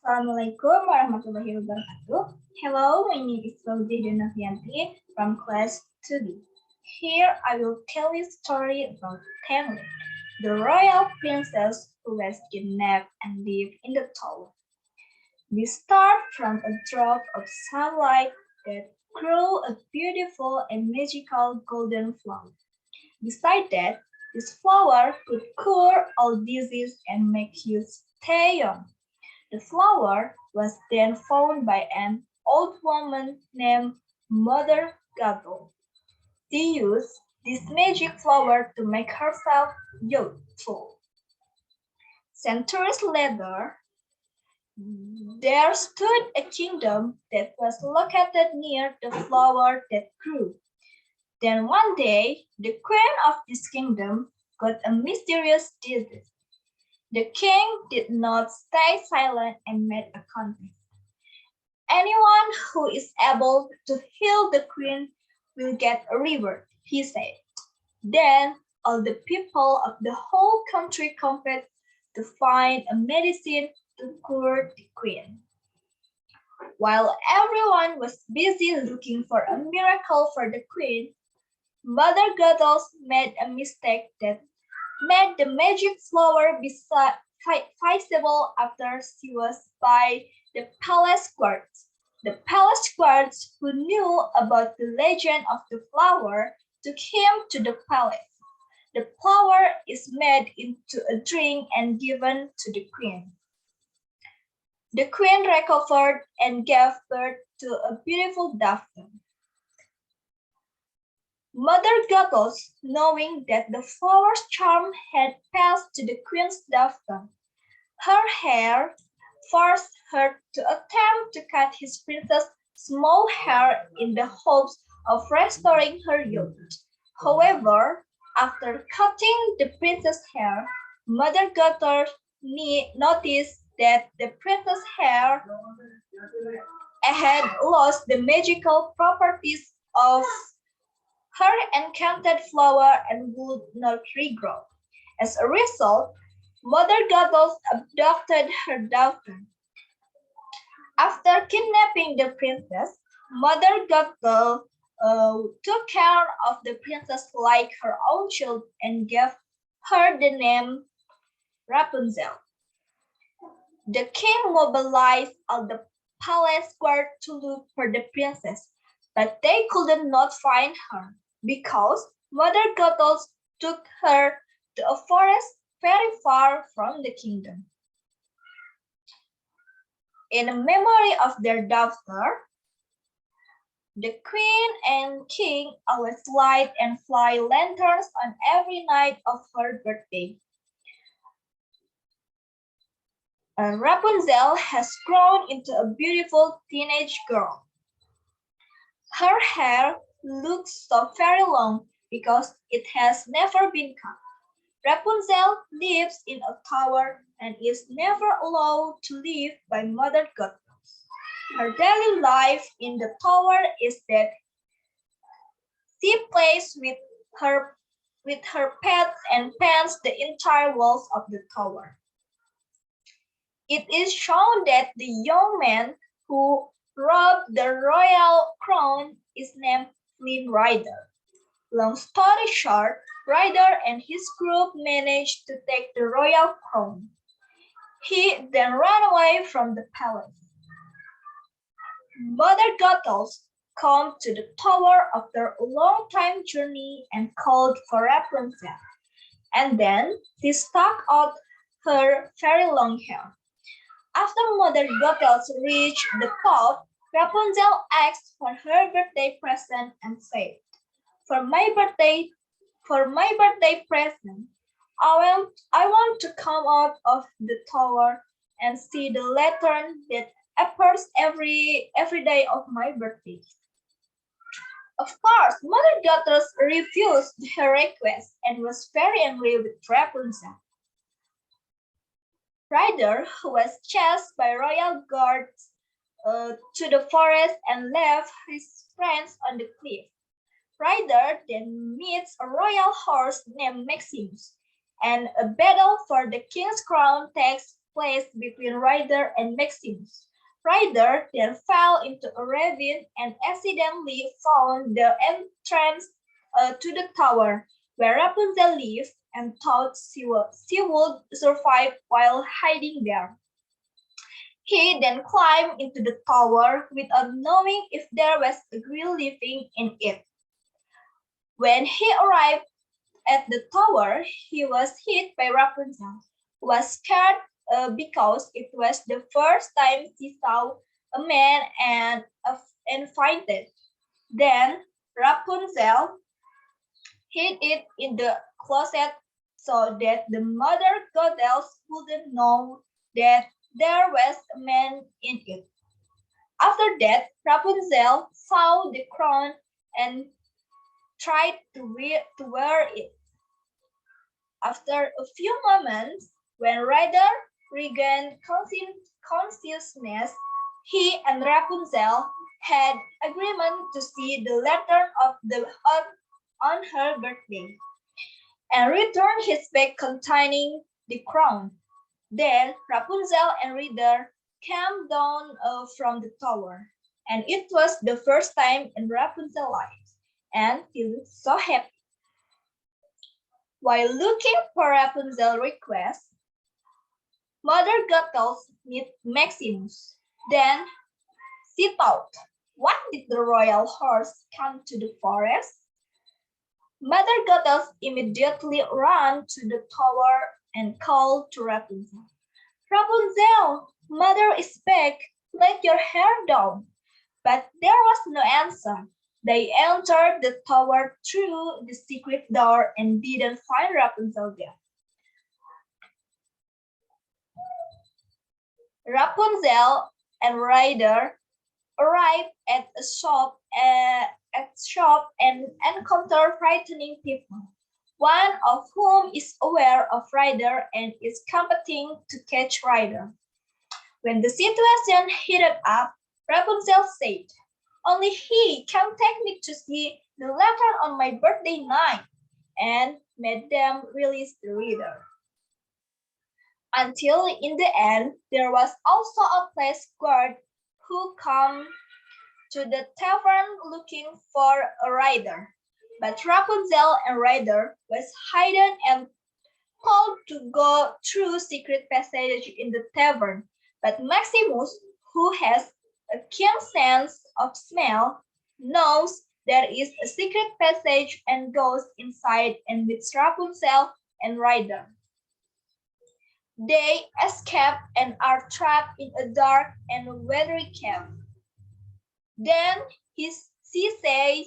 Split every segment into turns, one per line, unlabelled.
Assalamualaikum warahmatullahi wabarakatuh. Hello, my name is Fauziah Dwi Novianti from class 2B. Here I will tell you a story about Tangled, the royal princess who was kidnapped and lived in the tower. We start from a drop of sunlight that grew a beautiful and magical golden flower. Beside that, this flower could cure all disease and make you stay young. The flower was then found by an old woman named Mother Gothel. She used this magic flower to make herself youthful. Centuries later, there stood a kingdom that was located near the flower that grew. Then one day, the queen of this kingdom got a mysterious disease. The king did not stay silent and made a contract. Anyone who is able to heal the queen will get a reward, he said. Then all the people of the whole country competed to find a medicine to cure the queen. While everyone was busy looking for a miracle for the queen, Mother Gothel made a mistake that made the magic flower visible after she was by the palace guards. The palace guards who knew about the legend of the flower took him to the palace. The flower is made into a drink and given to the queen. The queen recovered and gave birth to a beautiful daughter. Mother Gothel, knowing that the flower's charm had passed to the queen's daughter, her hair forced her to attempt to cut his princess' small hair in the hopes of restoring her youth. However, after cutting the princess' hair, Mother Gothel noticed that the princess' hair had lost the magical properties of her enchanted flower and would not regrow. As a result, Mother Gothel abducted her daughter. After kidnapping the princess, Mother Gothel took care of the princess like her own child and gave her the name Rapunzel. The king mobilized all the palace guard to look for the princess, but they could not find her because Mother Gothel took her to a forest very far from the kingdom. In memory of their daughter, the queen and king always light and fly lanterns on every night of her birthday. Rapunzel has grown into a beautiful teenage girl. Her hair looks so very long because it has never been cut. Rapunzel lives in a tower and is never allowed to leave by Mother Gothel. Her daily life in the tower is that she plays with her pets and paints the entire walls of the tower. It is shown that the young man who robbed the royal crown is named Flynn Rider. Long story short, Ryder and his group managed to take the royal crown. He then ran away from the palace. Mother Gothel came to the tower after a long time journey and called for Rapunzel. And then she stuck out her very long hair. After Mother Gothel reached the top, Rapunzel asked for her birthday present and said, For my birthday present, I want to come out of the tower and see the lantern that appears every day of my birthday. Of course, Mother Gothel refused her request and was very angry with Rapunzel. Ryder, who was chased by royal guards to the forest and left his friends on the cliff. Ryder then meets a royal horse named Maximus, and a battle for the king's crown takes place between Ryder and Maximus. Ryder then fell into a ravine and accidentally found the entrance to the tower, where Rapunzel lived and thought she would survive while hiding there. He then climbed into the tower without knowing if there was a girl living in it. When he arrived at the tower, he was hit by Rapunzel, who was scared because it was the first time she saw a man and fainted. Then Rapunzel hid it in the closet so that the mother goddess wouldn't know that there was a man in it. After that, Rapunzel saw the crown and tried to wear it. After a few moments, when Ryder regained consciousness, he and Rapunzel had agreement to see the lantern of the on her birthday and return his bag containing the crown. Then Rapunzel and Ryder came down from the tower, and it was the first time in Rapunzel's life, and he looked so happy. While looking for Rapunzel's request, Mother Gothel met Maximus. Then she thought, why did the royal horse come to the forest? Mother Gothel immediately ran to the tower and called to Rapunzel. Rapunzel, Mother is back. Let your hair down. But there was no answer. They entered the tower through the secret door and didn't find Rapunzel there. Rapunzel and Ryder arrived at a shop and encounter frightening people, one of whom is aware of Ryder and is competing to catch Ryder. When the situation heated up, Rapunzel said, only he can take me to see the lantern on my birthday night, and made them release the reader. Until in the end, there was also a place guard who came to the tavern looking for a rider. But Rapunzel and Ryder was hidden and told to go through secret passage in the tavern. But Maximus, who has a keen sense of smell, knows there is a secret passage and goes inside and meets Rapunzel and Ryder. They escape and are trapped in a dark and weathery cave. Then she says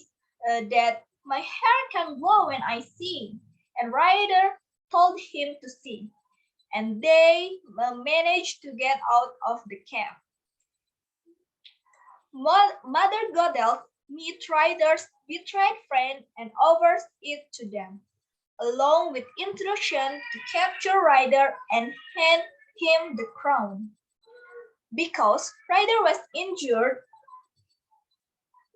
that my hair can glow when I sing, and Ryder told him to sing, and they managed to get out of the cave. Mother Gothel meets Ryder's betrayed friend and offers it to them, along with instruction to capture Ryder and hand him the crown. Because Ryder was injured,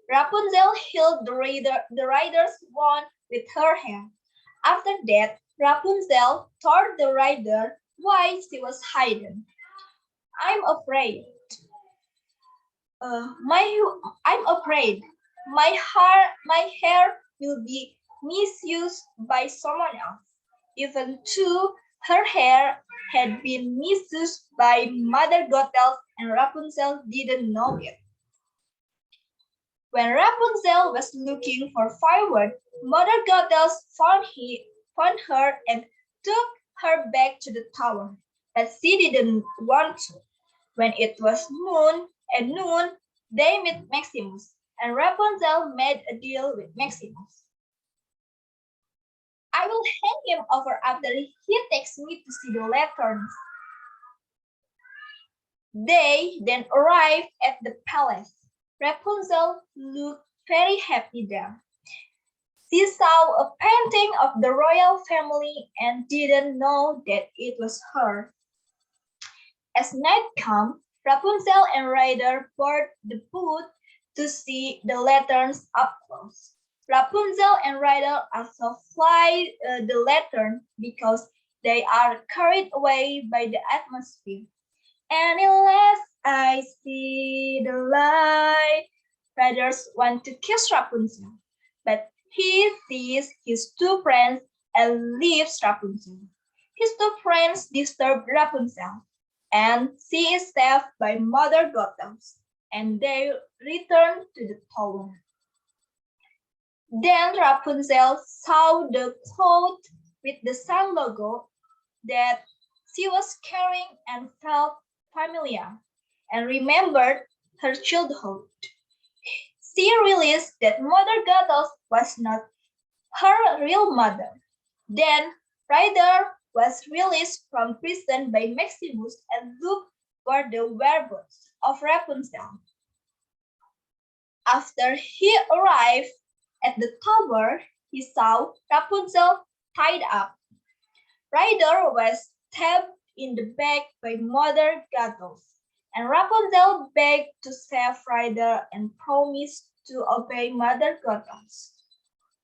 Rapunzel healed the rider's wound with her hand. After that, Rapunzel told the rider why she was hidden. I'm afraid. I'm afraid my hair will be misused by someone else. Even though her hair had been misused by Mother Gothel and Rapunzel didn't know it. When Rapunzel was looking for firewood, Mother Gothel found her and took her back to the tower, but she didn't want to. When it was noon, they met Maximus, and Rapunzel made a deal with Maximus. I will hand him over after he takes me to see the lanterns. They then arrived at the palace. Rapunzel looked very happy there. She saw a painting of the royal family and didn't know that it was her. As night came, Rapunzel and Ryder boarded the boat to see the lanterns up close. Rapunzel and Ryder also fly the lantern because they are carried away by the atmosphere. And unless I see the light, brothers want to kiss Rapunzel, but he sees his two friends and leaves Rapunzel. His two friends disturb Rapunzel, and she is saved by Mother Gothels, and they return to the tower. Then Rapunzel saw the cloth with the sun logo that she was carrying and felt familiar and remembered her childhood. She realized that Mother Gothel was not her real mother. Then Ryder was released from prison by Maximus and looked for the whereabouts of Rapunzel. After he arrived at the tower, he saw Rapunzel tied up. Ryder was stabbed in the back by Mother Gothel, and Rapunzel begged to save Ryder and promised to obey Mother Gothel.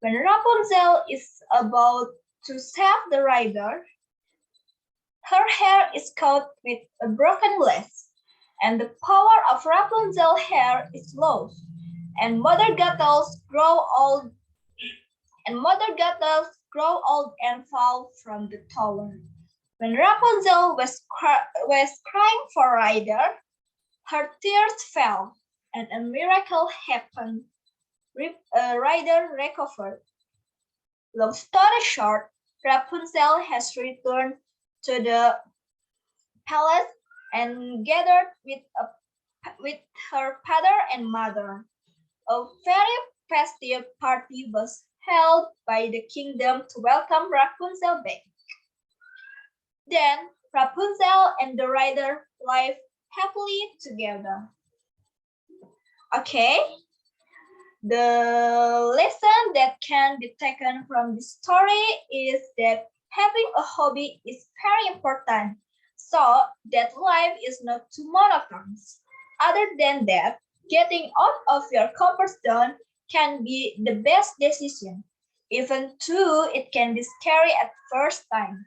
When Rapunzel is about to save the Ryder, her hair is caught with a broken glass, and the power of Rapunzel's hair is lost, and Mother Gothel grow old and fall from the tower. When Rapunzel was crying for Ryder, her tears fell, and a miracle happened. Ryder recovered. Long story short, Rapunzel has returned to the palace and gathered with her father and mother. A very festive party was held by the kingdom to welcome Rapunzel back. Then Rapunzel and the Ryder lived happily together. Okay, the lesson that can be taken from this story is that having a hobby is very important so that life is not too monotonous. Other than that, getting out of your comfort zone can be the best decision. Even though it can be scary at first time.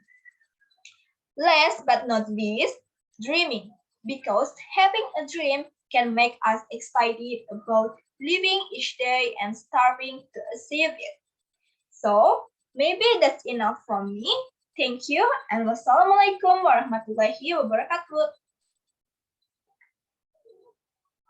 Last but not least, dreaming, because having a dream can make us excited about living each day and starving to achieve it. So, maybe that's enough from me. Thank you, and wassalamualaikum warahmatullahi wabarakatuh.